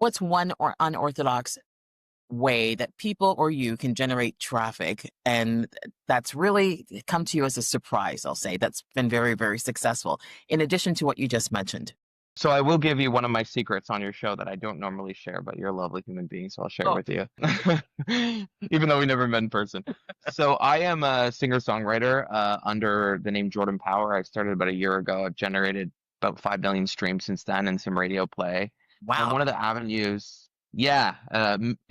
What's one or unorthodox way that people or you can generate traffic and that's really come to you as a surprise, I'll say, that's been very, very successful, in addition to what you just mentioned? So I will give you one of my secrets on your show that I don't normally share, but you're a lovely human being, so I'll share it Oh, with you. Even though we never met in person. So I am a singer-songwriter under the name Jordan Power. I started about a year ago. I've generated about 5 million streams since then and some radio play. And wow. one of the avenues, yeah,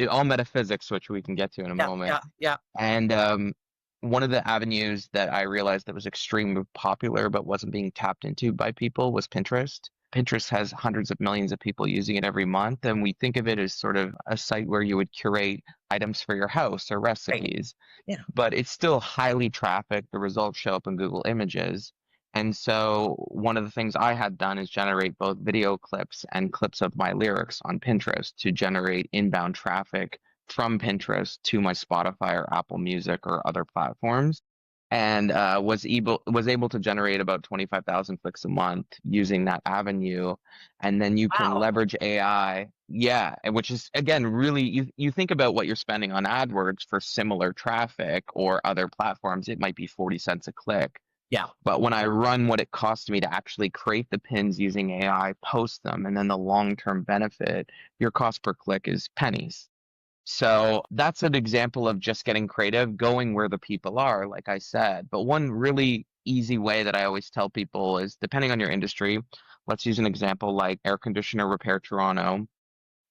all metaphysics, which we can get to in a Yeah, moment. yeah, yeah. And one of the avenues that I realized that was extremely popular but wasn't being tapped into by people was Pinterest. Pinterest has hundreds of millions of people using it every month, and we think of it as sort of a site where you would curate items for your house or Right. recipes, Yeah. but it's still highly trafficked. The results show up in Google Images. And so one of the things I had done is generate both video clips and clips of my lyrics on Pinterest to generate inbound traffic from Pinterest to my Spotify or Apple Music or other platforms, and was able to generate about 25,000 clicks a month using that avenue. And then you can Wow. leverage AI, yeah, and which is again really you think about what you're spending on AdWords for similar traffic or other platforms, it might be 40 cents a click. Yeah. But when I run what it costs me to actually create the pins using AI, post them, and then the long-term benefit, your cost per click is pennies. So that's an example of just getting creative, going where the people are, like I said. But one really easy way that I always tell people is depending on your industry, let's use an example like air conditioner repair Toronto.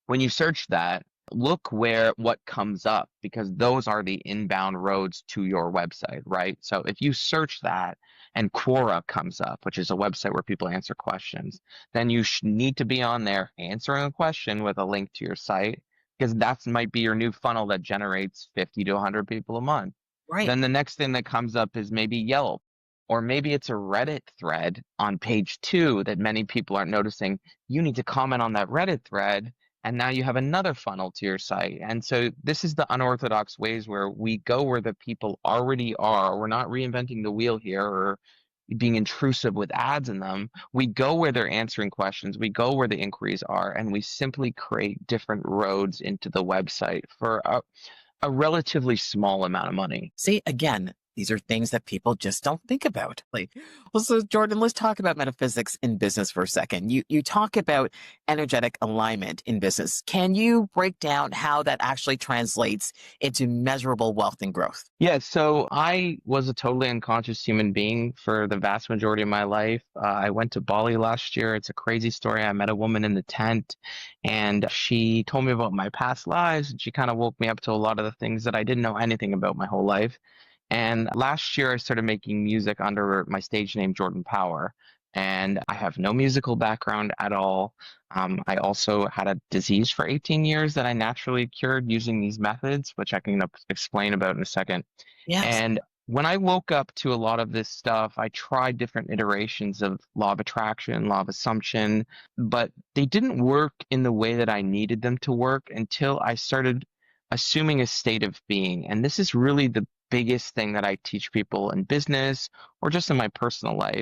When you search that, look where what comes up because those are the inbound roads to your website, right? So if you search that and Quora comes up, which is a website where people answer questions, then you need to be on there answering a question with a link to your site because that might be your new funnel that generates 50 to 100 people a month. Right. Then the next thing that comes up is maybe Yelp, or maybe it's a Reddit thread on page two that many people aren't noticing. You need to comment on that Reddit thread and now you have another funnel to your site. And so this is the unorthodox ways where we go where the people already are. We're not reinventing the wheel here or being intrusive with ads in them. We go where they're answering questions, we go where the inquiries are, and we simply create different roads into the website for a relatively small amount of money. See, again, these are things that people just don't think about. Like, well, so Jordan, let's talk about metaphysics in business for a second. You talk about energetic alignment in business. Can you break down how that actually translates into measurable wealth and growth? Yeah, so I was a totally unconscious human being for the vast majority of my life. I went to Bali last year. It's a crazy story. I met a woman in the tent, and she told me about my past lives, and she kind of woke me up to a lot of the things that I didn't know anything about my whole life. And last year, I started making music under my stage name, Jordan Power. And I have no musical background at all. I also had a disease for 18 years that I naturally cured using these methods, which I can explain about in a second. Yes. And when I woke up to a lot of this stuff, I tried different iterations of law of attraction, law of assumption, but they didn't work in the way that I needed them to work until I started assuming a state of being. And this is really the biggest thing that I teach people in business or just in my personal life